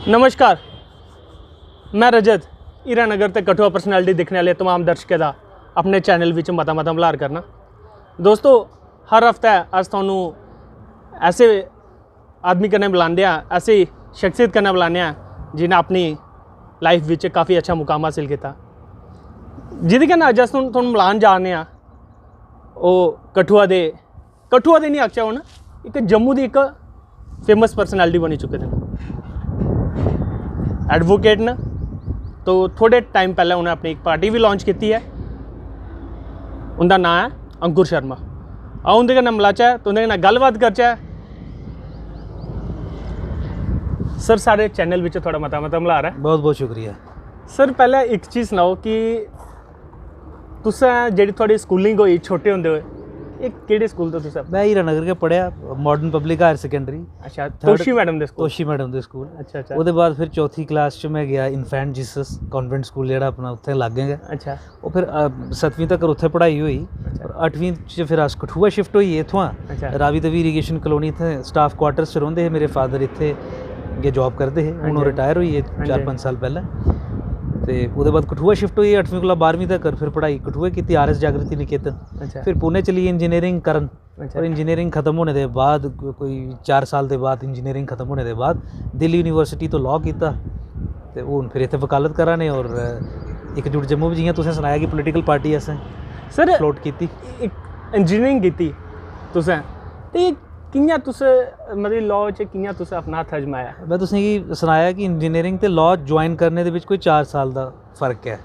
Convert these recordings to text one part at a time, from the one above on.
नमस्कार, मैं रजत हीरानगर ते कठुआ परसनैलिटी दिखने वाले तमाम दर्शकों का अपने चैनल विच मता भलार करना। दोस्तों, हर हफ्ते अस तुहानू ऐसे आदमी कन्नै बुलांदे आं, ऐसी शख्सियत कन्नै बुलाने आं जिन्हें अपनी लाइफ विच काफ़ी अच्छा मुकाम हासिल किया। जिहदे कन्नै अज्ज अस तुहानू मिलान जा रहे हैं ओह् कठुआ दे नहीं आखचै, हुण एक जम्मू की एक फेमस परसनैलिटी बनी चुके हैं, एडवोकेट न। तो थोड़े टाइम पहले उन्हें अपनी एक पार्टी भी लॉन्च की है, उनका नाम है अंकुर शर्मा। आओ उनके कन्नै मिलाचै तो उनके कन्नै गल्लबात करचै। सर, सारे चैनल विच थोड़ा मता मिलार है। बहुत बहुत शुक्रिया सर। पहले एक चीज़ सनाओ कि तुसें जेह्ड़ी थोड़ी स्कूलिंग होई छोटे होंदे होए, एक केड़े स्कूल तो तुसें? मैं हीरानगर के पढ़िया, मॉडर्न पब्लिक हायर सेकेंडरी। अच्छा, तोशी मैडम दे स्कूल? तोशी मैडम दे स्कूल। अच्छा अच्छा। उसके बाद फिर चौथी क्लास च मैं गया इन्फेंट जीसस कॉन्वेंट स्कूल जेह्ड़ा अपना उत्थे लाग्गे गै। अच्छा। वो फिर 7वीं तक उत्थे पढ़ाई होई। अच्छा। और 8वीं च फिर अस कठुआ शिफ्ट होइए इत्थुआं। अच्छा। रावी तवी इरीगेशन कलोनी इत्थे स्टाफ क्वार्टर्स च रौंह्दे हे। मेरे फादर इत्थे गै जॉब करदे हे, हुण ओह् रिटायर होइए 4-5 साल पैह्लें। ते ओह्दे बाद कठुआ शिफ्ट होइए 8वीं कोला 12वीं तक। फिर पढ़ाई कठुआ की, RS जागृति निकेतन। अच्छा। फिर पुणे चली इंजीनियरिंग करन। अच्छा। और इंजीनियरिंग खत्म होने के बाद कोई 4 साल के बाद इंजीनियरिंग खत्म होने के बाद दिल्ली यूनिवर्सिटी तो लॉ किया, तो हूँ फिर इत्थे वकालत करा ने। और एकजुट जम्मू भी जियां तुसें सनाया कि पोलिटिकल पार्टी असें सर फ्लोट की। इंजीनियरिंग की तुसें, ते कि'यां तुस मतलब लॉ च कि'यां तुसें अपना हत्थ अजमाया? मैं तुसेंगी सनाया कि इंजीनियरिंग ते लॉ ज्वाइन करने दे विच कोई 4 साल का फर्क है।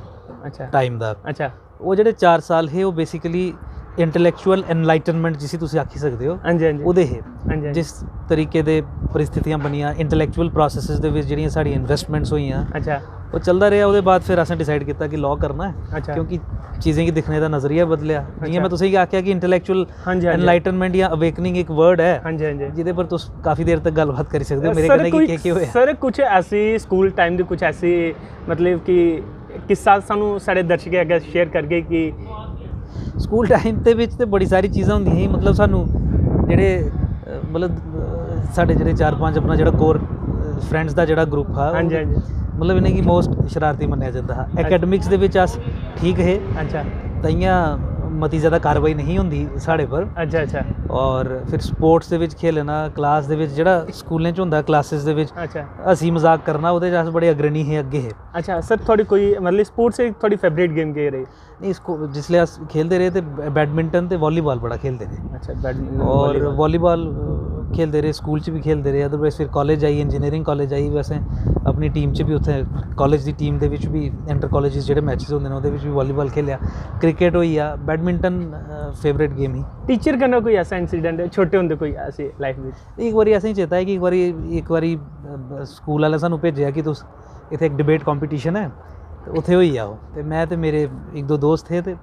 अच्छा। टाइम का। अच्छा। वो जेह्ड़े 4 साल हे वो बेसिकली इंटलैक्चुअल एनलाइटनमेंट जिसी तुसीं आखी सकदे हो, हाँ जी हाँ जी, ओह्दे हे। हाँ जी। जिस तरीके दे परिस्थितियां बनियां इंटलैक्चुअल प्रोसैसेस दे विच जेह्ड़ियां साढ़ी इन्वेस्टमेंट्स होइयां, अच्छा, वो चलदा रेहा। ओह्दे बाद फिर असें डिसाइड कीता कि लॉ करना है। अच्छा। क्योंकि चीज़ें गी दिक्खने दा नज़रिया बदलेआ। जियां मैं तुसेंगी आखेआ कि इंटलैक्चुअल हाँ जी, हाँ जी। एनलाइटनमेंट या अवेकनिंग एक वर्ड है, हाँ जी हाँ जी, जिहदे पर तुस काफ़ी देर तक गल्लबात करी सकदे हो मेरे सर कन्नै कि केह् होया। सर, कुछ ऐसी स्कूल टाइम दी कुछ ऐसी मतलब कि किस्सा सानू साढ़े दर्शकें अग्गें शेयर करगे कि स्कूल टाइम दे विच ते बड़ी सारी चीज़ां होंदियां ही। मतलब सानू जेह्ड़े मतलब साढ़े जेह्ड़े 4-5 अपना जेह्ड़ा कोर फ्रेंड्स दा जेह्ड़ा ग्रुप हा, हाँ जी हाँ जी, मतलब इ'नें गी मोस्ट शरारती मन्नेआ जंदा हा। एकेडमिक्स दे विच अस ठीक हे, अच्छा ताइयां मती ज़्यादा कार्रवाई नहीं होंदी साढ़े पर। अच्छा अच्छा, और फिर स्पोर्ट्स दे विच खेलना, क्लास दे विच जेह्ड़ा स्कूलें च होंदा क्लासेस दे विच अच्छा हसी मजाक करना, ओह्दे च अस बड़े अग्रणी हे, अग्गे हे। अच्छा। सर, थोड़ी कोई मतलब स्पोर्ट्स से थोड़ी फेवरेट गेम केह् रेही? नहीं, इसको जिसले अस खेलते रहे ते बैडमिंटन ते वॉलीबॉल बड़ा खेलते रहे। अच्छा, बैडमिंटन और वॉलीबॉल खेलते रहे, स्कूल च भी खेलते रहे। अदरवाइज फिर कॉलेज आई, इंजीनियरिंग कॉलेज आई, वैसे अपनी टीम च भी उत्थे कॉलेज की टीम दे विच भी इंटर कॉलेज जेह्ड़े मैचेस होंदे ने ओह्दे विच भी वॉलीबॉल खेलिया। क्रिकेट होई गेआ, बैडमिंटन फेवरेट गेम ही। टीचर कन्नै कोई ऐसा इंसिडेंट छोटे होंदे कोई ऐसी लाइफ में? एक बारी असें चेता है कि एक बारी स्कूल वाले सानू भेजेआ कि तुस इत्थे एक डिबेट कंपीटीशन है, ते उत्थे होई आओ। ते मैं ते मेरे 1-2 दोस्त थे, ते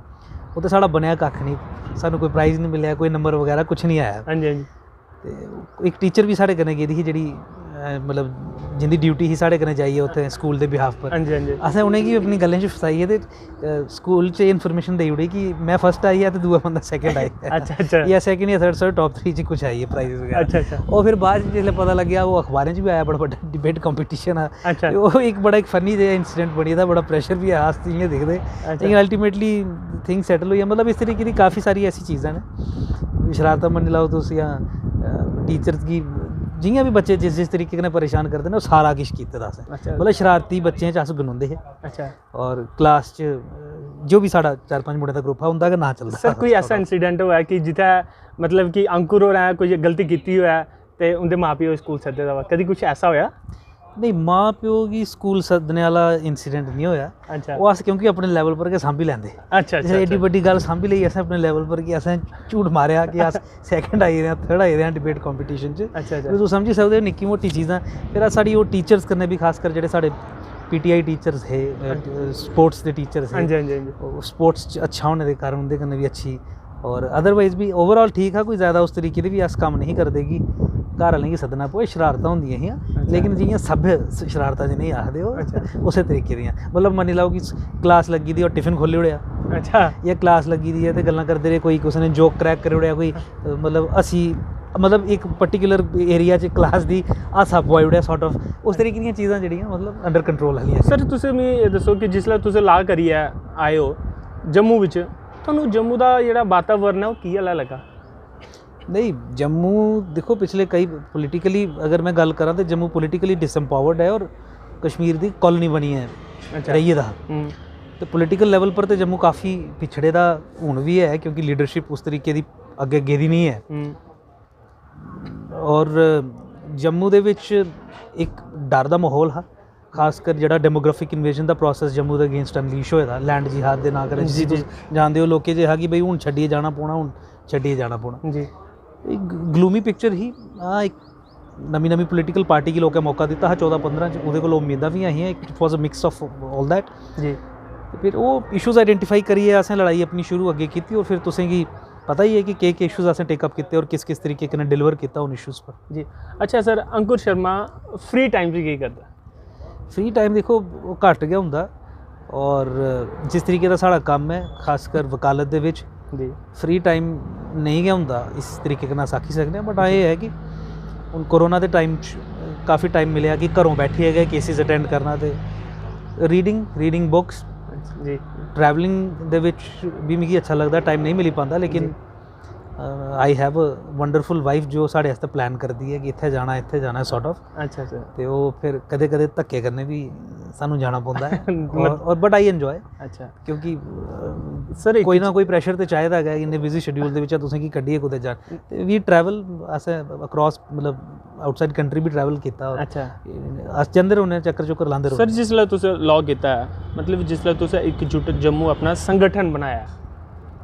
उत्थे साढ़ा बनेआ कक्ख नहीं, सानू कोई प्राइज़ नहीं मिलेआ, कोई नंबर वगैरह कुछ नहीं आया। हाँ जी हाँ जी। ते एक टीचर भी साढ़े कन्नै गेदी ही, जेह्ड़ी मतलब जिंदी ड्यूटी ही साढ़े कन्नै जाइयै उत्थे स्कूल दे बिहाफ पर। हाँ जी हाँ जी। असें उ'नेंगी अपनी गल्लें च फसाइयै ते स्कूल च इन्फॉर्मेशन देई ओड़ी कि मैं फर्स्ट आई है ते दूआ बंदा सेकंड आई है। अच्छा अच्छा, या सेकंड या थर्ड, सर टॉप 3 च कुछ आई है प्राइज़ वगैरह। अच्छा अच्छा, और फिर बाद च जिसलै पता लग्गेआ वो अखबारें च भी आया, बड़ा बड्डा डिबेट कंपीटीशन है। अच्छा। ते ओह् एक बड़ा फनी जेहा इंसिडेंट बनी दा, बड़ा प्रेशर भी है, अस इ'यां दिखदे। लेकिन अल्टीमेटली थिंग सैटल होई। मतलब इस तरीके दी काफ़ी सारी ऐसी चीज़ां न, शरारतां मन्नी लैओ तुस, या टीचर्स गी जियां भी बच्चे जिस तरीके कन्नै परेशान करदे न, ओह् सारा किश कीते दा असें। अच्छा। मतलब शरारती बच्चें च अस गनोंदे हे। अच्छा। और क्लास च जो भी साढ़ा 4-5 मुड़े दा ग्रुप हा, उंदा गै नांऽ चलदा। सर, कोई ऐसा इंसिडेंट होया कि जित्थै मतलब कि अंकुर होरें कोई गलती कीती होऐ ते उं'दे मां प्यो स्कूल सद्दे दा होऐ, कदी कुछ ऐसा होया? नहीं, मां प्यो गी स्कूल सद्दने आह्ला इंसिडेंट नहीं होया। अच्छा। ओह् अस क्योंकि अपने लेवल पर गै सांभी लैंदे। अच्छा अच्छा, एड्डी बड्डी गल्ल सांभी लेई असें अपने लेवल पर कि असें झूठ मारेआ कि अस सैकंड आई गेदे आं, थर्ड आई गेदे आं डिबेट कंपीटीशन च। अच्छा अच्छा, तुस समझी सकदे हो निक्की मोटी चीज़ां। फिर साढ़ी ओह् टीचर्स कन्नै भी, खासकर जेह्ड़े साढ़े PTI teachers hey, sports they teachers हाँ हे, जी हाँ जी हाँ जी, स्पोर्ट्स च अच्छा होने दे कारण उं'दे कन्नै भी अच्छी। और अदरवाइज भी ओवरऑल ठीक हा। कोई ज़्यादा उस तरीके दे भी अस कम्म नहीं करदे कि घर आह्लें गी सद्दना पवै। शरारतां होंदियां हियां, लेकिन जियां सभ्य शरारतां जि'नेंगी आखदे हो, उस्सै तरीके दियां। मतलब मन्नी लैओ कि क्लास लग्गी दी और टिफिन खोल्ली ओड़ेआ। अच्छा। या क्लास लग्गी दी है ते गल्लां करदे रेह्, कोई कुसै ने जोक क्रैक करी ओड़ेआ, कोई मतलब हसी मतलब एक पर्टिकुलर एरिया 'ਚ क्लास ਦੀ ਆ ਸੱਪ ਬॉय ਉੜਿਆ ਸੌਟ ਆਫ ਉਸ ਤਰੀਕੇ ਦੀਆਂ ਚੀਜ਼ਾਂ ਜਿਹੜੀਆਂ ਮਤਲਬ ਅੰਡਰ ਕੰਟਰੋਲ ਵਾਲੀਆਂ ਸਰ ਤੁਸੀਂ ਮੈਨੂੰ ਇਹ ਦੱਸੋ ਕਿ ਜਿਸ ਵੇਲੇ ਤੁਸੀਂ ਲਾ ਕਰੀ ਹੈ ਆਏ ਹੋ ਜੰਮੂ ਵਿੱਚ, ਤੁਹਾਨੂੰ ਜੰਮੂ ਦਾ ਜਿਹੜਾ ਵਾਤਾਵਰਨ ਹੈ ਉਹ ਕੀ ਵਾਲਾ ਲੱਗਾ? नहीं जम्मू देखो पिछले कई पोलिटिकली अगर मैं गल करा तो जम्मू पोलिटिकली डिसएम्पावर्ड है और कश्मीर की कॉलोनी बनी है रही दा तो पोलिटिकल लेवल पर तो जम्मू काफ़ी पिछड़े दा हुण भी है क्योंकि लीडरशिप उस तरीके की अगे अगे दी नहीं है। और जम्मू दे विच एक डर दा माहौल हा, खासकर जिहड़ा डेमोग्राफिक इन्वेजन दा प्रोसैस जम्मू दे अगेंस्ट अनलीश होए दा लैंड जिहाद दे ना करे जी जानदे हो लोके जे है कि बई हुण छड्डिए जाना पौना, हुण छड्डिए जाना पौना जी। एक ग्लूमी पिक्चर ही एक नवी नवी पोलिटिकल पार्टी की लोकें मौका दिता है 14-15 च उहदे कोल उम्मीदां भी आईयां, it was a mix of all that जी। फिर वो इशूज़ आइडेंटिफाई करिए असें लड़ाई अपनी शुरू अगे की और फिर तुसें की पता ही है कि के इशूज़ असें टेकअप किए और किस किस तरीके कन्नै डिलीवर किया उन इशूज़ पर जी। अच्छा सर, अंकुर शर्मा फ्री टाइम च की करदा? फ्री टाइम देखो घट गया हुंदा और जिस तरीके दा साडा काम है खासकर वकालत दे विच जी फ्री टाइम नहीं गया हुंदा इस तरीके कन्नै अस आखी सकने। बट ये है कि हुण कोरोना के टाइम काफ़ी टाइम मिले कि घरों बैठिए गए केसिस अटेंड करना तो रीडिंग बुक्स जी, ट्रैवलिंग दे विच भी मिगी अच्छा लगता, टाइम नहीं मिली पाता लेकिन I have a wonderful wife जो साढ़े वास्ते प्लान करती है कि इत्थे जाना सॉर्ट ऑफ। अच्छा अच्छा। तो वो फिर कदे कदे धक्के करने भी सानू जाना पौंदा है और बट आई एंजॉय। अच्छा, क्योंकि सर कोई ना कोई प्रेशर तो चाहिदा है इन्ने बिजी शेड्यूल दे विच तुसें की कड्ढिए कुतै जान ते वी ट्रैवल असें अक्रॉस मतलब आउटसाइड कंट्री भी ट्रैवल कीता। अच्छा, अस जंदे रौह्ने चक्कर चुक्कर लांदे रौह्ने। सर जिसलै तुसें लॉ कीता है मतलब जिसलै तुसें एकजुट जम्मू अपना संगठन बनाया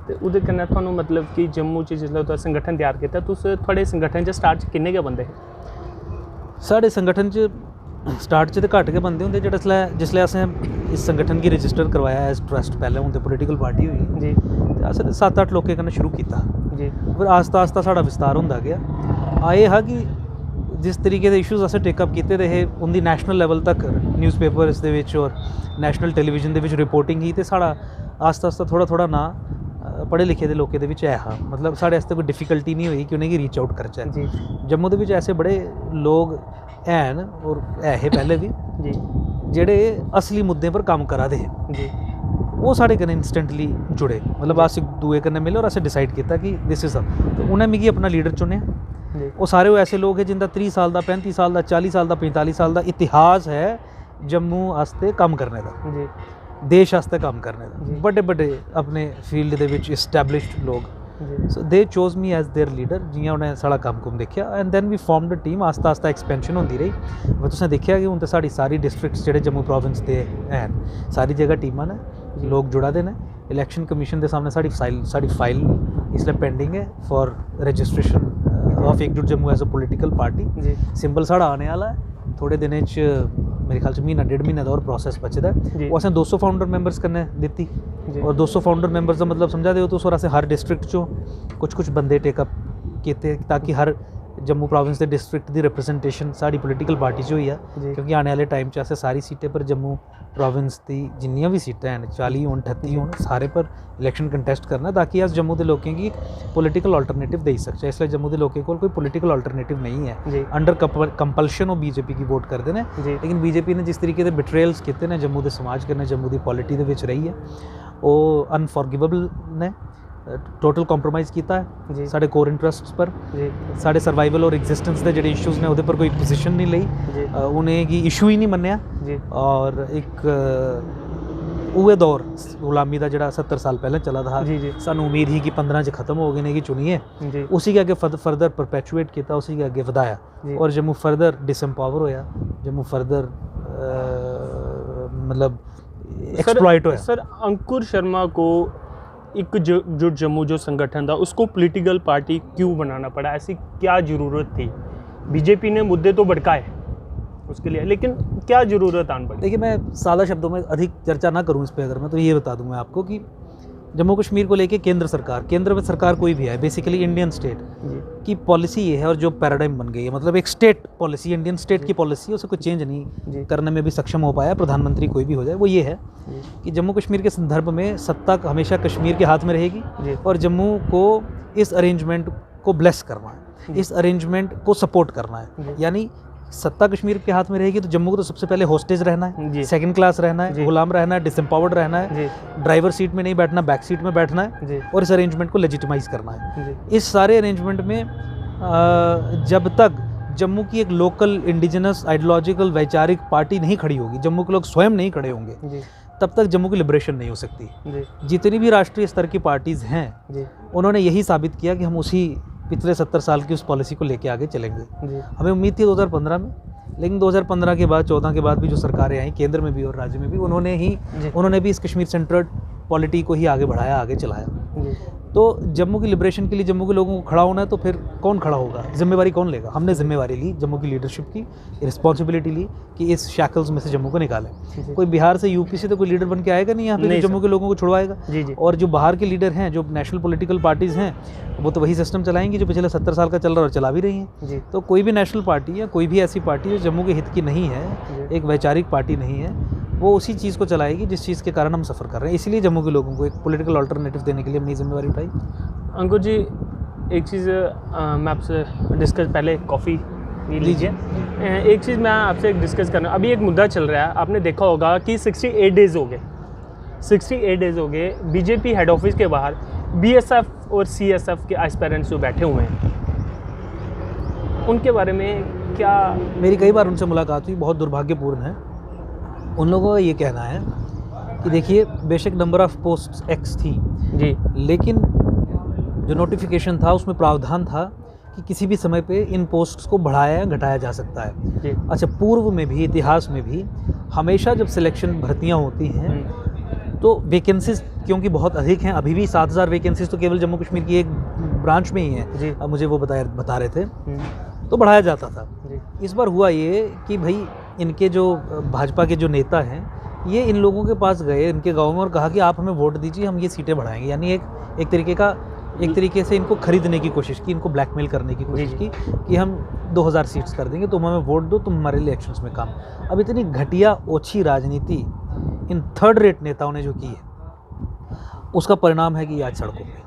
ते उहदे कन्नै तुहानू मतलब कि जम्मू च जिसलै तुसें संगठन तैयार कीता तुस थुआढ़े संगठन च स्टार्ट च किन्ने गै बंदे हे? साढ़े संगठन च स्टार्ट च तो घट्ट गै बंदे होंदे जिसलै असें इस संगठन की रजिस्टर करवाया एज ट्रस्ट पहले हूँ तो पोलिटिकल पार्टी हुई जी ते अस 7-8 लोकें कन्नै शुरू कीता जी। फिर आस्ता आस्ता साढ़ा विस्तार होंदा गया। आए हा कि जिस तरीके के इशूज़ असें टेकअप कीते दे हे उंदी नैशनल लेवल तक न्यूज़पेपर्स दे विच और नैशनल टैलीविजन दे विच रिपोर्टिंग ही ते साढ़ा आस्ता आस्ता थोड़ा ना पढ़े लिखे दे लोकें दे विच है हा, मतलब साढ़े आस्ते कोई डिफिकल्टी नहीं हुई कि उनेंगी रीच आउट करचै जी। जम्मू दे विच ऐसे बड़े लोग हैन और है हे पहले भी जी जेह्ड़े असली मुद्दें पर कम्म करा दे हे जी, वो साढ़े कन्नै इंस्टेंटली जुड़े, मतलब अस इक दूए कन्नै मिले और असें डिसाइड किया कि दिस इज़ तो उन्हें मिगी अपना लीडर चुनेआ। वो सारे वो ऐसे लोग हैं जिंदा 30 साल का 35 साल का 40 साल का 45 साल का इतिहास है जम्मू आस्ते कम्म करने का जी, देश आस्ते कम्म करने का, बड़े बड़े अपने फील्ड दे विच एस्टैब्लिश्ड लोग। So they chose me as their leader जियां उन्हें साढ़ा कम्म कुम देखिया and then we formed a team. आस्ता आस्ता एक्सपेंशन होंदी रही और तुसें देखिया कि हुण ते साढ़ी सारी डिस्ट्रिक्ट्स जेह्ड़े जम्मू प्रोविंस दे हैन सारी जगह टीमां ने, लोग जुड़ा दे ने। इलैक्शन कमीशन के सामने साड़ी फाइल इसलिए पेंडिंग है for registration of Ekjut Jammu as a political party. Symbol साढ़ा आने वाला है थोड़े दिनें च, मेरे ख्याल से महीना 1.5 महीना का और प्रोसैस बचदा है। वो असें 200 फाउंडर मैंबर्स कन्नै दित्ती और 200 फाउंडर मैंबर्स का मतलब समझा दे तुस और असें हर डिस्ट्रिक्ट चों कुछ बंदे टेकअप कीते ताकि हर जम्मू प्रोविंस के डिस्ट्रिक्ट की रिप्रजेंटेशन साड़ी पोलिटिकल पार्टी च होई है, क्योंकि आने वाले टाइम च असें सारी सीटें पर जम्मू प्रोविंस की जिन्नियां भी सीटें हैं 40 होन 38 होन सारे पर इलैक्शन कंटेस्ट करना ताकि अस जम्मू के लोगों की पोलिटिकल अल्टरनेटिव दे सकते। इसलिए जम्मू के लोगों को कोई पोलिटिकल अल्टरनेटिव नहीं है, अंडर कंपल्शन वो बीजेपी की वोट करते हैं। लेकिन बीजेपी ने जिस तरीके के बिट्रेल्स किए हैं जम्मू के समाज कन्नै जम्मू की पॉलिटी दे विच रही है वो अनफॉरगिवेबल ने टोटल कॉम्प्रोमाइज़ किया है साढ़े कोर इंटरस्ट्स पर, साढ़े सर्वाइवल और एग्जिस्टेंस के जोड़े इशूज़ ने उहदे पर कोई पोजीशन नहीं ली, उन्हें की इशू ही नहीं मन्निया और एक उहे दौर गुलामी का जो 70 साल पहले चला था सानू उम्मीद ही कि 15 च खत्म हो गए ने कि चुनिए, उसी के अगे फर्दर परपैचुएट किया, उसी के अगे वधाया और जम्मू फर्दर डिसएम्पावर होया, जम्मू फर्दर मतलब एक्सप्लॉइट होया। सर अंकुर शर्मा को एकजुट जम्मू जो संगठन था उसको पॉलिटिकल पार्टी क्यों बनाना पड़ा, ऐसी क्या ज़रूरत थी? बीजेपी ने मुद्दे तो भड़काए उसके लिए, लेकिन क्या ज़रूरत आन पड़ी? देखिए मैं सादा शब्दों में अधिक चर्चा ना करूं इस पे, अगर मैं तो ये बता दूं मैं आपको कि जम्मू कश्मीर को लेके केंद्र में सरकार कोई भी है बेसिकली इंडियन स्टेट की पॉलिसी ये है और जो पैराडाइम बन गई है, मतलब एक स्टेट पॉलिसी इंडियन स्टेट की पॉलिसी है, उसे कोई चेंज नहीं करने में भी सक्षम हो पाया प्रधानमंत्री कोई भी हो जाए, वो ये है कि जम्मू कश्मीर के संदर्भ में सत्ता हमेशा कश्मीर के हाथ में रहेगी और जम्मू को इस अरेंजमेंट को ब्लेस करना है। इस अरेंजमेंट को सपोर्ट करना है। यानी सत्ता कश्मीर के हाथ में रहेगी तो जम्मू को तो सबसे पहले होस्टेज रहना है, सेकंड क्लास रहना है, गुलाम रहना है, डिसएम्पावर्ड रहना है, ड्राइवर सीट में नहीं बैठना, बैक सीट में बैठना है और इस अरेंजमेंट को लेजिटिमाइज करना है। इस सारे अरेंजमेंट में जब तक जम्मू की एक लोकल इंडिजिनस आइडियोलॉजिकल वैचारिक पार्टी नहीं खड़ी होगी, जम्मू के लोग स्वयं नहीं खड़े होंगे, तब तक जम्मू की लिबरेशन नहीं हो सकती। जितनी भी राष्ट्रीय स्तर की पार्टीज़ हैं उन्होंने यही साबित किया कि हम उसी पिछले 70 साल की उस पॉलिसी को लेके आगे चलेंगे। हमें उम्मीद थी 2015 में, लेकिन 2015 के बाद 14 के बाद भी जो सरकारें आई केंद्र में भी और राज्य में भी, उन्होंने भी इस कश्मीर सेंट्रड पॉलिटी को ही आगे बढ़ाया, आगे चलाया। तो जम्मू की लिबरेशन के लिए जम्मू के लोगों को खड़ा होना है, तो फिर कौन खड़ा होगा, जिम्मेवारी कौन लेगा? हमने जिम्मेवारी ली, जम्मू की लीडरशिप की रिस्पॉन्सिबिलिटी ली कि इस शैकल्स में से जम्मू को निकालें। कोई बिहार से यूपी से तो कोई लीडर बन के आएगा नहीं यहाँ पे जम्मू के लोगों को छुड़वाएगा। और जो बाहर के लीडर हैं, जो नेशनल पॉलिटिकल पार्टीज़ हैं, वो तो वही सिस्टम चलाएंगी जो पिछले 70 साल का चल रहा है और चला भी रही हैं। तो कोई भी नेशनल पार्टी या कोई भी ऐसी पार्टी जो जम्मू के हित की नहीं है, एक वैचारिक पार्टी नहीं है, वो उसी चीज़ को चलाएगी जिस चीज़ के कारण हम सफ़र कर रहे हैं। इसलिए जम्मू के लोगों को एक पॉलिटिकल अल्टरनेटिव देने के लिए हमने जिम्मेवारी उठाई। अंकुर जी, एक चीज़ मैं आपसे डिस्कस, पहले कॉफ़ी लीजिए। एक चीज़ मैं आपसे डिस्कस करना, अभी एक मुद्दा चल रहा है, आपने देखा होगा कि 68 डेज़ हो गए, 68 डेज़ हो गए बीजेपी हेड ऑफिस के बाहर बीएसएफ और सीएसएफ के एस्पायरेंट्स जो बैठे हुए हैं, उनके बारे में क्या? मेरी कई बार उनसे मुलाकात हुई, बहुत दुर्भाग्यपूर्ण है। उन लोगों का ये कहना है कि देखिए, बेशक नंबर ऑफ़ पोस्ट एक्स थी जी, लेकिन जो नोटिफिकेशन था उसमें प्रावधान था कि किसी भी समय पे इन पोस्ट्स को बढ़ाया या घटाया जा सकता है जी। अच्छा, पूर्व में भी, इतिहास में भी हमेशा जब सिलेक्शन भर्तियां होती हैं तो वैकेंसीज क्योंकि बहुत अधिक हैं, अभी भी 7000 वैकेंसीज तो केवल जम्मू कश्मीर की एक ब्रांच में ही है, अब मुझे वो बता रहे थे, तो बढ़ाया जाता था। इस बार हुआ ये कि भाई इनके जो भाजपा के जो नेता हैं, ये इन लोगों के पास गए, इनके गाँव में, और कहा कि आप हमें वोट दीजिए, हम ये सीटें बढ़ाएंगे। यानी एक तरीके से इनको खरीदने की कोशिश की, इनको ब्लैकमेल करने की कोशिश की कि हम 2000 सीट्स कर देंगे, तुम हमें वोट दो, तुम हमारे लिए इलेक्शंस में काम। अब इतनी घटिया ओछी राजनीति इन थर्ड रेट नेताओं ने जो की है, उसका परिणाम है कि आज सड़कों पे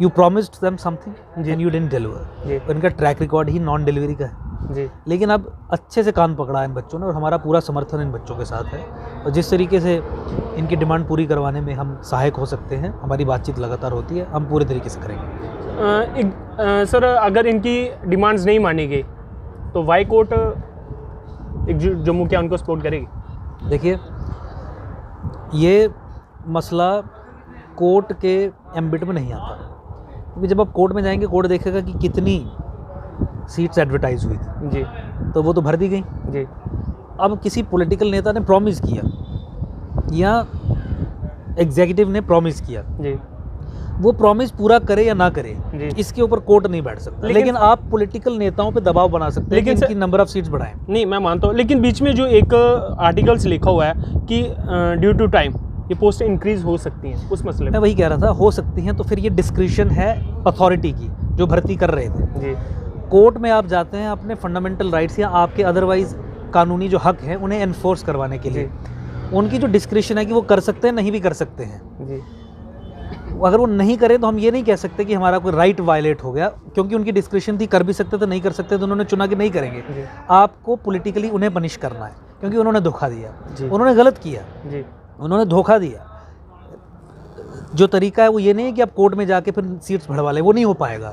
you promised them something and you didn't deliver. इनका ट्रैक रिकॉर्ड ही नॉन डिलीवरी का है जी। लेकिन अब अच्छे से कान पकड़ा है इन बच्चों ने, और हमारा पूरा समर्थन इन बच्चों के साथ है, और जिस तरीके से इनकी डिमांड पूरी करवाने में हम सहायक हो सकते हैं, हमारी बातचीत लगातार होती है, हम पूरे तरीके से करेंगे। सर, अगर इनकी डिमांड्स नहीं मानी गई तो वाई कोर्ट जम्मू क्या उनको सपोर्ट करेगी? देखिए, ये मसला कोर्ट के एम्बिट में नहीं आता, क्योंकि जब आप कोर्ट में जाएंगे, कोर्ट देखेगा कि कितनी सीट्स एडवर्टाइज हुई थी जी, तो वो तो भर दी गई जी। अब किसी पॉलिटिकल नेता ने प्रॉमिस किया या एग्जीक्यूटिव ने प्रॉमिस किया जी, वो प्रॉमिस पूरा करे या ना करे, इसके ऊपर कोर्ट नहीं बैठ सकता, लेकिन आप पॉलिटिकल नेताओं पे दबाव बना सकते हैं कि इनकी नंबर ऑफ सीट्स बढ़ाएं। नहीं, मैं मानता हूँ, लेकिन बीच में जो एक आर्टिकल्स लिखा हुआ है कि ड्यू टू टाइम ये पोस्ट इंक्रीज हो सकती हैं, उस मसले में मैं वही कह रहा था, हो सकती हैं, तो फिर ये डिस्क्रिशन है अथॉरिटी की जो भर्ती कर रहे थे जी। कोर्ट में आप जाते हैं अपने फंडामेंटल राइट्स या आपके अदरवाइज कानूनी जो हक हैं उन्हें एनफोर्स करवाने के लिए, उनकी जो डिस्क्रिशन है कि वो कर सकते हैं, नहीं भी कर सकते हैं जी। अगर वो नहीं करें तो हम ये नहीं कह सकते कि हमारा कोई राइट वायलेट हो गया, क्योंकि उनकी डिस्क्रिशन थी, कर भी सकते थे, नहीं कर सकते तो उन्होंने चुना कि नहीं करेंगे। आपको पॉलिटिकली उन्हें पनिश करना है, क्योंकि उन्होंने धोखा दिया, उन्होंने गलत किया जी, उन्होंने धोखा दिया। जो तरीका है वो ये नहीं है कि आप कोर्ट में जाके फिर सीट्स बढ़वा लें, वो नहीं हो पाएगा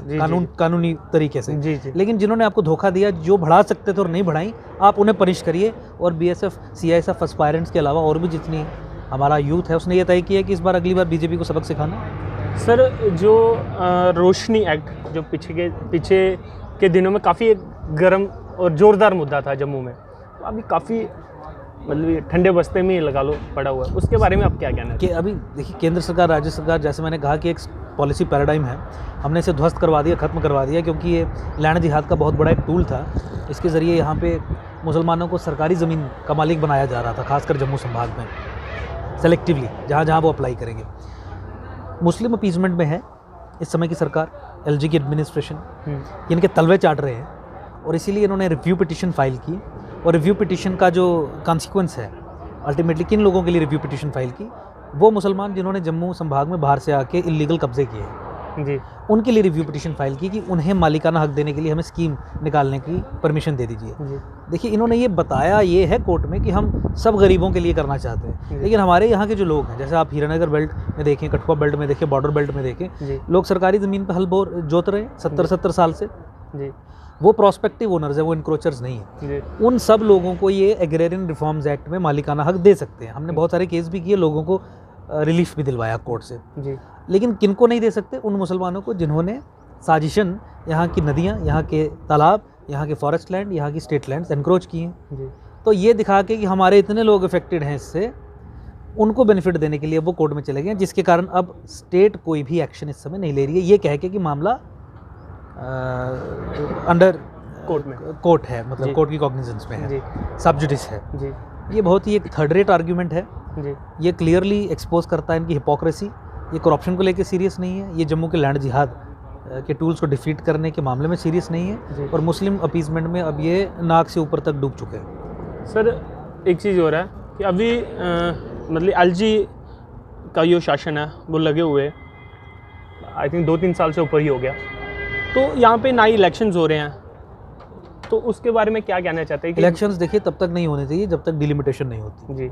कानूनी तरीके से जी। लेकिन जिन्होंने आपको धोखा दिया, जो बढ़ा सकते थे और नहीं बढ़ाई, आप उन्हें पनिश करिए। और बीएसएफ सीआईएसएफ एस्पायरेंट्स के अलावा और भी जितनी हमारा यूथ है, उसने ये तय किया कि इस बार अगली बार बीजेपी को सबक सिखाना। सर, जो रोशनी एक्ट जो पीछे के दिनों में काफ़ी एक गर्म और ज़ोरदार मुद्दा था जम्मू में, अभी काफ़ी मतलब ठंडे बस्ते में ही लगा लो पड़ा हुआ है, उसके बारे में आप क्या कहना है? कि अभी देखिए, केंद्र सरकार, राज्य सरकार, जैसे मैंने कहा कि एक पॉलिसी पैराडाइम है, हमने इसे ध्वस्त करवा दिया, ख़त्म करवा दिया, क्योंकि ये लैंड जिहाद का बहुत बड़ा एक टूल था। इसके ज़रिए यहाँ पे मुसलमानों को सरकारी ज़मीन का मालिक बनाया जा रहा था, खासकर जम्मू संभाग में सेलेक्टिवली, जहाँ जहाँ वो अप्लाई करेंगे। मुस्लिम अपीजमेंट में है इस समय की सरकार, एलजी की एडमिनिस्ट्रेशन, इनके तलवे चाट रहे हैं, और इसीलिए इन्होंने रिव्यू पिटीशन फाइल की। और रिव्यू पिटीशन का जो कॉन्सिक्वेंस है, अल्टीमेटली किन लोगों के लिए रिव्यू पिटीशन फाइल की? वो मुसलमान जिन्होंने जम्मू संभाग में बाहर से आके इलीगल कब्जे किए हैं, जी उनके लिए रिव्यू पिटीशन फाइल की कि उन्हें मालिकाना हक देने के लिए हमें स्कीम निकालने की परमिशन दे दीजिए। जी देखिए इन्होंने ये बताया ये है कोर्ट में कि हम सब गरीबों के लिए करना चाहते हैं, लेकिन हमारे यहाँ के जो लोग हैं, जैसे आप हीरानगर बेल्ट में देखें, कठुआ बेल्ट में देखें, बॉर्डर बेल्ट में देखें, जी लोग सरकारी ज़मीन पर हल जोत रहे हैं 70 साल से। जी वो प्रोस्पेक्टिव ओनर्स हैं, वो इंक्रोचर्स नहीं है। जी उन सब लोगों को ये एग्रेरियन रिफॉर्म्स एक्ट में मालिकाना हक दे सकते हैं। हमने बहुत सारे केस भी किए, लोगों को रिलीफ भी दिलवाया कोर्ट से। जी लेकिन किनको नहीं दे सकते? उन मुसलमानों को जिन्होंने साजिशन यहाँ की नदियाँ, यहाँ के तालाब, यहाँ के फॉरेस्ट लैंड, यहाँ की स्टेट लैंड्स एनक्रोच किए हैं। जी तो ये दिखा के कि हमारे इतने लोग अफेक्टेड हैं इससे, उनको बेनिफिट देने के लिए वो कोर्ट में चले गए, जिसके कारण अब स्टेट कोई भी एक्शन इस समय नहीं ले रही है, ये कह के कि मामला अंडर कोर्ट है, मतलब कोर्ट की कॉग्निजेंस में है, सब जुडिस है। जी ये बहुत ही एक थर्ड रेट आर्ग्यूमेंट है। जी ये क्लियरली एक्सपोज करता है इनकी हिपोक्रेसी। ये करप्शन को लेकर सीरियस नहीं है, ये जम्मू के लैंड जिहाद के टूल्स को डिफीट करने के मामले में सीरियस नहीं है, और मुस्लिम अपीसमेंट में अब ये नाक से ऊपर तक डूब चुके हैं। सर एक चीज़ हो रहा है कि अभी मतलब एलजी का जो शासन है वो लगे हुए आई थिंक 2-3 साल से ऊपर ही हो गया, तो यहाँ पे ना ही इलेक्शंस हो रहे हैं, तो उसके बारे में क्या कहना चाहते हैं कि इलेक्शंस देखिए तब तक नहीं होने चाहिए जब तक डिलिमिटेशन नहीं होती, जी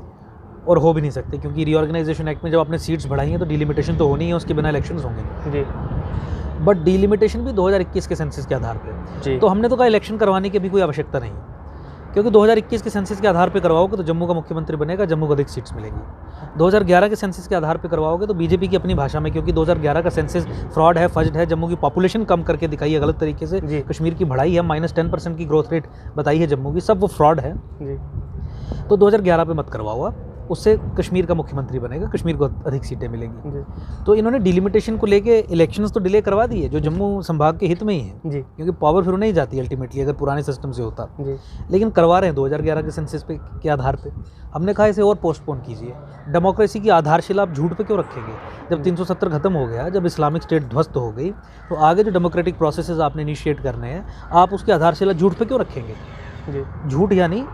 और हो भी नहीं सकते, क्योंकि रीऑर्गेनाइजेशन एक्ट में जब आपने सीट्स बढ़ाई हैं तो डिलिमिटेशन तो होनी है, उसके बिना इलेक्शंस होंगे। जी बट डिलिमिटेशन भी 2021 के सेंसस के आधार पे, जी तो हमने तो कहा इलेक्शन करवाने की भी कोई आवश्यकता नहीं है, क्योंकि 2021 के सेंसस के आधार पे करवाओगे तो जम्मू का मुख्यमंत्री बनेगा, जम्मू को अधिक सीट्स मिलेंगी। 2011 के सेंसस के आधार पे करवाओगे तो बीजेपी की अपनी भाषा में, क्योंकि 2011 का सेंसस फ्रॉड है, फज्ड है, जम्मू की पॉपुलेशन कम करके दिखाई है गलत तरीके से, जी। कश्मीर की बढ़ाई है, -10% की ग्रोथ रेट बताई है जम्मू की, सब वो फ्रॉड है। जी तो 2011 पे मत करवाओ आप, उससे कश्मीर का मुख्यमंत्री बनेगा, कश्मीर को अधिक सीटें मिलेंगी। जी तो इन्होंने डिलिमिटेशन को लेके इलेक्शंस तो डिले करवा दिए, जो जम्मू संभाग के हित में ही है, जी क्योंकि पावर फिर नहीं जाती अल्टीमेटली अगर पुराने सिस्टम से होता, जी लेकिन करवा रहे हैं 2011 के सेंसस पे के आधार पे। हमने कहा इसे और पोस्टपोन कीजिए। डेमोक्रेसी की आधारशिला आप झूठ पे क्यों रखेंगे? जब 370 खत्म हो गया, जब इस्लामिक स्टेट ध्वस्त हो गई, तो आगे जो डेमोक्रेटिक प्रोसेसेस आपने इनिशिएट करने हैं, आप उसकी आधारशिला झूठ पे क्यों रखेंगे? जी झूठ यानी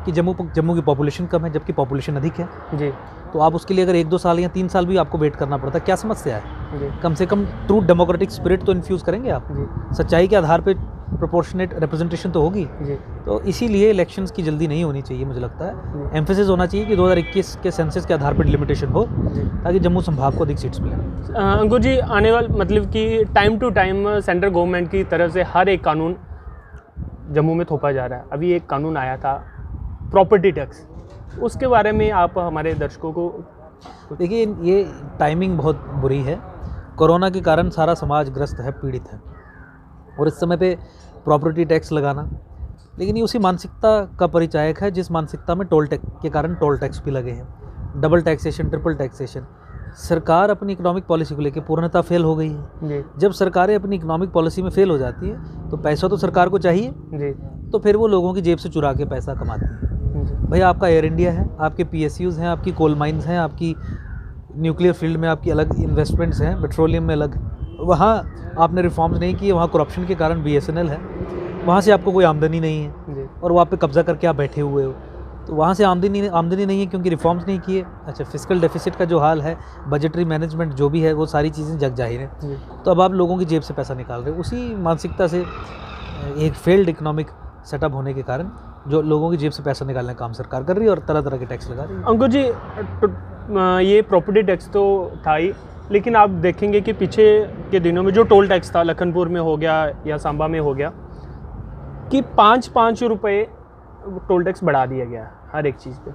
कि जम्मू की पॉपुलेशन कम है जबकि पॉपुलेशन अधिक है, जी तो आप उसके लिए अगर 1-2 साल या 3 साल भी आपको वेट करना पड़ता है, क्या समस्या है? जी कम से कम ट्रू डेमोक्रेटिक स्पिरिट तो इन्फ्यूज़ करेंगे आप, जी सच्चाई के आधार पे प्रोपोर्शनेट रिप्रेजेंटेशन तो होगी। जी तो इसीलिए इलेक्शंस की जल्दी नहीं होनी चाहिए, मुझे लगता है एम्फेसिस होना चाहिए कि 2021 के सेंसस के आधार पर डिलिमिटेशन हो, ताकि जम्मू संभाग को अधिक सीट्स मिलें। अंकुर जी, आने वाले मतलब कि time to time central government की तरफ से हर एक कानून जम्मू में थोपा जा रहा है। अभी एक कानून आया था प्रॉपर्टी टैक्स, उसके बारे में आप हमारे दर्शकों को देखिए, ये टाइमिंग बहुत बुरी है। कोरोना के कारण सारा समाज ग्रस्त है, पीड़ित है, और इस समय पे प्रॉपर्टी टैक्स लगाना, लेकिन ये उसी मानसिकता का परिचायक है जिस मानसिकता में टोल टैक्स के कारण टोल टैक्स भी लगे हैं, डबल टैक्सेशन, ट्रिपल टैक्सेशन। सरकार अपनी इकोनॉमिक पॉलिसी को लेकर पूर्णतः फेल हो गई है। जी जब सरकारें अपनी इकोनॉमिक पॉलिसी में फेल हो जाती है तो पैसा तो सरकार को चाहिए, जी तो फिर वो लोगों की जेब से चुरा के पैसा कमाती है। भैया, आपका एयर इंडिया है, आपके PSUs हैं, आपकी कोल माइंस हैं, आपकी न्यूक्लियर फील्ड में आपकी अलग इन्वेस्टमेंट्स हैं, पेट्रोलियम में अलग, वहाँ आपने रिफॉर्म्स नहीं किए, वहाँ करप्शन के कारण BSNL है, वहाँ से आपको कोई आमदनी नहीं है, जी और वहाँ पे कब्जा करके आप बैठे हुए हो, तो वहाँ से आमदनी नहीं है क्योंकि रिफॉर्म्स नहीं किए। अच्छा, फिस्कल डेफिसिट का जो हाल है, बजटरी मैनेजमेंट जो भी है, वो सारी चीज़ें जग जाहिर है। जी तो अब आप लोगों की जेब से पैसा निकाल रहे हो, उसी मानसिकता से एक फेल्ड इकोनॉमिक सेटअप होने के कारण जो लोगों की जेब से पैसा निकालने का काम सरकार कर रही है और तरह तरह के टैक्स लगा रही है। अंकुर जी, ये प्रॉपर्टी टैक्स तो था ही, लेकिन आप देखेंगे कि पीछे के दिनों में जो टोल टैक्स था, लखनपुर में हो गया या सांबा में हो गया, कि 5-5 रुपये टोल टैक्स बढ़ा दिया गया हर एक चीज़ पे।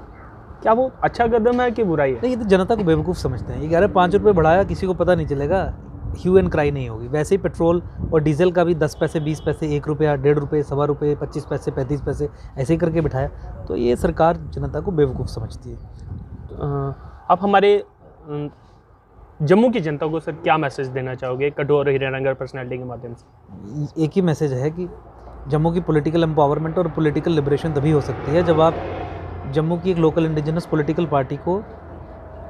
क्या वो अच्छा कदम है कि बुराई है? नहीं, ये तो जनता को बेवकूफ़ समझते हैं। ये कह रहे 5 रुपये बढ़ाया, किसी को पता नहीं चलेगा, ह्यू एंड क्राई नहीं होगी। वैसे ही पेट्रोल और डीजल का भी 10 पैसे, 20 पैसे, 1 रुपया, 1.5 रुपये, 1.25 रुपये, 25 पैसे, 35 पैसे ऐसे ही करके बिठाया। तो ये सरकार जनता को बेवकूफ़ समझती है। आप हमारे जम्मू की जनता को सर क्या मैसेज देना चाहोगे कठुआ और हीरानगर पर्सनैलिटी के माध्यम से? एक ही मैसेज है कि जम्मू की पॉलिटिकल एम्पावरमेंट और पॉलिटिकल लिबरेशन तभी हो सकती है जब आप जम्मू की एक लोकल इंडिजिनस पॉलिटिकल पार्टी को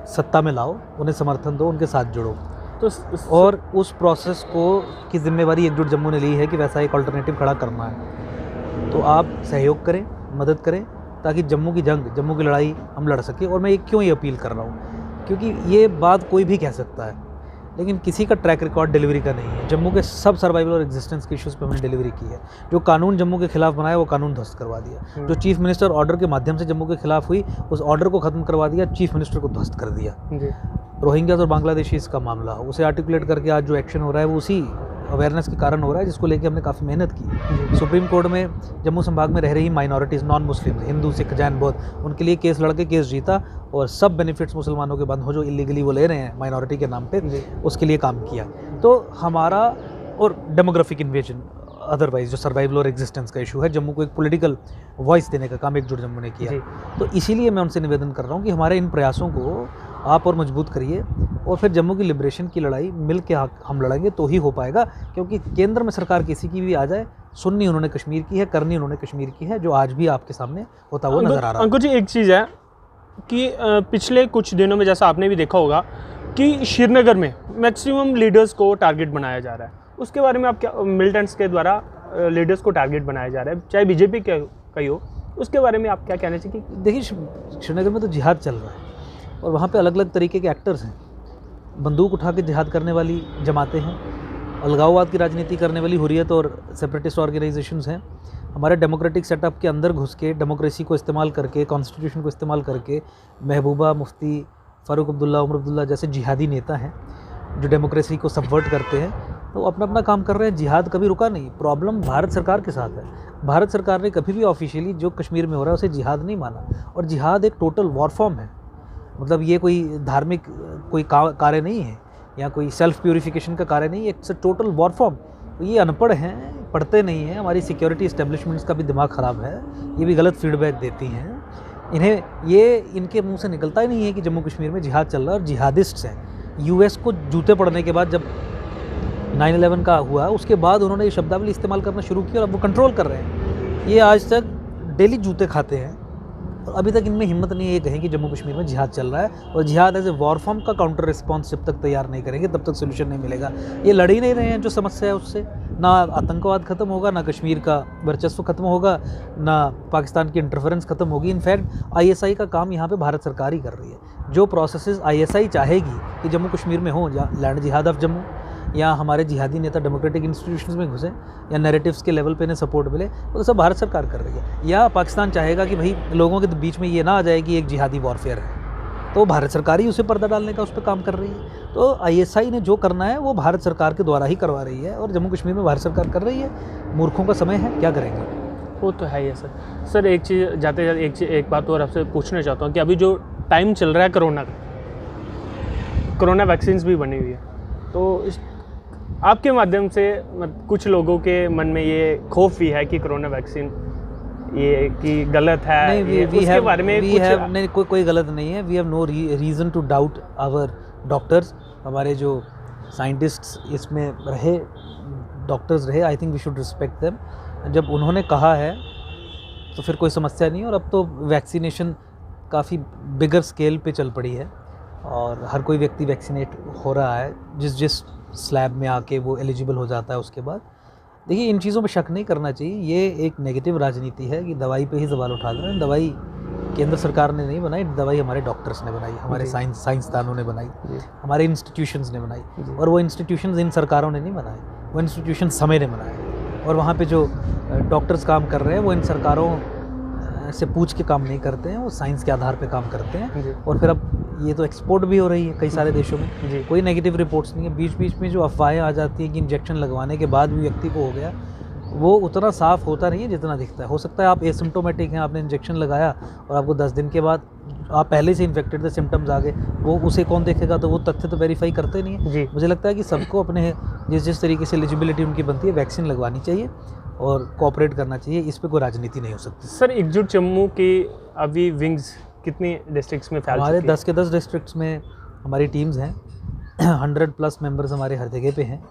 सत्ता में लाओ, उन्हें समर्थन दो, उनके साथ जुड़ो। तो और उस प्रोसेस को की जिम्मेवारी एकजुट जम्मू ने ली है कि वैसा एक अल्टरनेटिव खड़ा करना है। तो आप सहयोग करें, मदद करें, ताकि जम्मू की जंग, जम्मू की लड़ाई हम लड़ सकें। और मैं क्यों ये अपील कर रहा हूँ, क्योंकि ये बात कोई भी कह सकता है, लेकिन किसी का ट्रैक रिकॉर्ड डिलीवरी का नहीं है। जम्मू के सब सर्वाइवल और एग्जिस्टेंस के इश्यूज़ पे हमने डिलीवरी की है। जो कानून जम्मू के खिलाफ बनाया वो कानून ध्वस्त करवा दिया। जो चीफ मिनिस्टर ऑर्डर के माध्यम से जम्मू के खिलाफ हुई उस ऑर्डर को ख़त्म करवा दिया, चीफ मिनिस्टर को ध्वस्त कर दिया। रोहिंग्याज और बांग्लादेशीज़ का मामला उसे आर्टिकुलेट करके आज जो एक्शन हो रहा है वो उसी अवेयरनेस के कारण हो रहा है, जिसको लेके हमने काफ़ी मेहनत की। सुप्रीम कोर्ट में जम्मू संभाग में रह रही minorities, non Muslim, Hindu, Sikh, Jain, बौद्ध, उनके लिए केस लड़के केस जीता और सब बेनिफिट्स मुसलमानों के बंद हो जो इलीगली वो ले रहे हैं माइनॉरिटी के नाम पे, उसके लिए काम किया। तो हमारा और डेमोग्राफिक इन्वेजन अदरवाइज जो सर्वाइवल और एग्जिस्टेंस का इशू है, जम्मू को एक पॉलिटिकल वॉइस देने का काम एकजुट जम्मू ने किया। तो इसीलिए मैं उनसे निवेदन कर रहा हूँ कि हमारे इन प्रयासों को आप और मजबूत करिए और फिर जम्मू की लिबरेशन की लड़ाई मिल के हम लड़ेंगे तो ही हो पाएगा। क्योंकि केंद्र में सरकार किसी की भी आ जाए, सुननी उन्होंने कश्मीर की है, करनी उन्होंने कश्मीर की है, जो आज भी आपके सामने होता हुआ नजर आ रहा है। अंकुर जी, एक चीज़ है कि पिछले कुछ दिनों में जैसा आपने भी देखा होगा कि श्रीनगर में मैक्सिमम लीडर्स को टारगेट बनाया जा रहा है। उसके बारे में आप क्या, मिलिटेंट्स के द्वारा लीडर्स को टारगेट बनाया जा रहा है, चाहे बीजेपी का ही हो, उसके बारे में आप क्या कहना चाहिए? देखिए, श्रीनगर में तो जिहाद चल रहा है और वहाँ पे अलग अलग तरीके के एक्टर्स हैं। बंदूक उठा के जिहाद करने वाली जमातें हैं, अलगाववाद की राजनीति करने वाली हुर्रियत और सेपरेटिस्ट ऑर्गेनाइजेशंस हैं। हमारे डेमोक्रेटिक सेटअप के अंदर घुस के डेमोक्रेसी को इस्तेमाल करके, कॉन्स्टिट्यूशन को इस्तेमाल करके महबूबा मुफ्ती, फ़ारूक अब्दुल्ला, उमर अब्दुल्ला जैसे जिहादी नेता हैं जो डेमोक्रेसी को सबवर्ट करते हैं, तो अपना अपना काम कर रहे हैं। जिहाद कभी रुका नहीं। प्रॉब्लम भारत सरकार के साथ है। भारत सरकार ने कभी भी ऑफिशियली जो कश्मीर में हो रहा है उसे जिहाद नहीं माना, और जिहाद एक टोटल वॉर फॉर्म है। मतलब ये कोई धार्मिक कोई कार्य नहीं है या कोई सेल्फ प्यूरिफिकेशन का कार्य नहीं है, it's a total war form. तो ये अनपढ़ हैं, पढ़ते नहीं हैं, हमारी सिक्योरिटी इस्टेब्लिशमेंट्स का भी दिमाग ख़राब है, ये भी गलत फीडबैक देती हैं। इन्हें ये इनके मुंह से निकलता ही नहीं है कि जम्मू कश्मीर में जिहाद चल रहा है और जिहादिस्ट्स हैं। यूएस को जूते पड़ने के बाद, जब 9/11 का हुआ उसके बाद उन्होंने ये शब्दावली इस्तेमाल करना शुरू की और अब वो कंट्रोल कर रहे हैं। ये आज तक डेली जूते खाते हैं और अभी तक इनमें हिम्मत नहीं है ये कहें कि जम्मू कश्मीर में जिहाद चल रहा है। और जिहाद एज ए वॉर फॉर्म का काउंटर रिस्पॉन्स जब तक तैयार नहीं करेंगे तब तक सोल्यूशन नहीं मिलेगा। ये लड़ ही नहीं रहे हैं, जो समस्या है उससे ना आतंकवाद खत्म होगा, ना कश्मीर का वर्चस्व खत्म होगा, ना पाकिस्तान की इंटरफेरेंस खत्म होगी। इनफैक्ट ISI का काम यहाँ पे भारत सरकार ही कर रही है। जो प्रोसेसेस ISI चाहेगी कि जम्मू कश्मीर में हो, या लैंड जिहाद ऑफ जम्मू, या हमारे जिहादी नेता डेमोक्रेटिक इंस्टीट्यूशंस में घुसें, या नैरेटिव्स के लेवल पे इन्हें सपोर्ट मिले, वो तो सब भारत सरकार कर रही है। या पाकिस्तान चाहेगा कि भाई लोगों के बीच में ये ना आ जाए कि एक जिहादी वॉरफेयर है, तो भारत सरकार ही उसे पर्दा डालने का उस पर काम कर रही है। तो ISI ने जो करना है वो भारत सरकार के द्वारा ही करवा रही है और जम्मू कश्मीर में भारत सरकार कर रही है। मूर्खों का समय है, क्या करेंगे? वो तो है ही है सर। सर एक चीज़ जाते जाते एक बात और आपसे पूछना चाहता हूँ कि अभी जो टाइम चल रहा है कोरोना वैक्सीन भी बनी हुई है, तो आपके माध्यम से कुछ लोगों के मन में ये खौफ भी है कि कोरोना वैक्सीन ये कि गलत है। नहीं, उसके बारे में नहीं, कोई गलत नहीं है। We have no reason to doubt our doctors. हमारे जो साइंटिस्ट्स इसमें रहे, डॉक्टर्स रहे, I think we should respect them. जब उन्होंने कहा है तो फिर कोई समस्या नहीं है। और अब तो वैक्सीनेशन काफ़ी बिगर स्केल पे चल पड़ी है और हर कोई व्यक्ति वैक्सीनेट हो रहा है जिस स्लैब में आके वो एलिजिबल हो जाता है। उसके बाद देखिए, इन चीज़ों पे शक नहीं करना चाहिए। ये एक नेगेटिव राजनीति है कि दवाई पे ही सवाल उठा रहे हैं। दवाई केंद्र सरकार ने नहीं बनाई, दवाई हमारे डॉक्टर्स ने बनाई, हमारे साइंसदानों ने बनाई, हमारे इंस्टीट्यूशंस ने बनाई। और वो इंस्टीट्यूशंस इन सरकारों ने नहीं बनाए, वो इंस्टीट्यूशन समय ने बनाए। और वहाँ पे जो डॉक्टर्स काम कर रहे हैं वो इन सरकारों से पूछ के काम नहीं करते हैं, वो साइंस के आधार पे काम करते हैं। और फिर अब ये तो एक्सपोर्ट भी हो रही है कई सारे देशों में। कोई नेगेटिव रिपोर्ट्स नहीं है। बीच बीच में जो अफवाहें आ जाती हैं कि इंजेक्शन लगवाने के बाद भी व्यक्ति को हो गया, वो उतना साफ़ होता नहीं है जितना दिखता है। हो सकता है आप एसिम्प्टोमेटिक हैं, आपने इंजेक्शन लगाया और आपको 10 दिन के बाद आप पहले से इन्फेक्टेड थे, सिम्टम्स आ गए, वो उसे कौन देखेगा? तो वो तथ्य तो वेरीफाई करते नहीं है। मुझे लगता है कि सबको अपने जिस तरीके से एलिजिबिलिटी उनकी बनती है वैक्सीन लगवानी चाहिए और कोऑपरेट करना चाहिए। इस पर कोई राजनीति नहीं हो सकती। सर, एकजुट जम्मू की अभी विंग्स कितनी डिस्ट्रिक्ट्स में फैल हमारे 10 के 10 डिस्ट्रिक्ट्स में हमारी टीम्स हैं। 100+ मेंबर्स हमारे हर जगह पे हैं,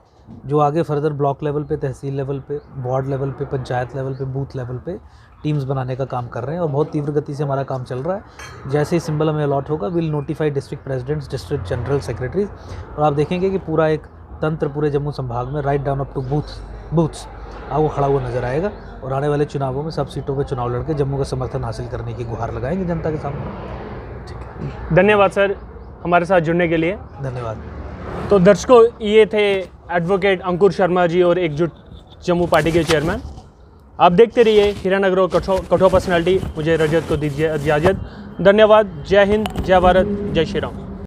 जो आगे फर्दर ब्लॉक लेवल पे, तहसील लेवल पे, वार्ड लेवल पे, पंचायत लेवल पे, बूथ लेवल पे टीम्स बनाने का काम कर रहे हैं। और बहुत तीव्र गति से हमारा काम चल रहा है। जैसे ही सिंबल हमें अलॉट होगा, will notify district presidents, district general secretaries, और आप देखेंगे कि पूरा एक तंत्र पूरे जम्मू संभाग में right down up to booths आपको खड़ा हुआ नजर आएगा। और आने वाले चुनावों में सब सीटों पे चुनाव लड़के जम्मू का समर्थन हासिल करने की गुहार लगाएंगे जनता के सामने। ठीक है, धन्यवाद सर हमारे साथ जुड़ने के लिए। धन्यवाद। तो दर्शकों, ये थे एडवोकेट अंकुर शर्मा जी और एकजुट जम्मू पार्टी के चेयरमैन। आप देखते रहिए हीरानगर और कठुआ पर्सनालिटी। मुझे रजत को दीजिए इजाज़त। धन्यवाद। जय हिंद, जय भारत, जय श्री राम।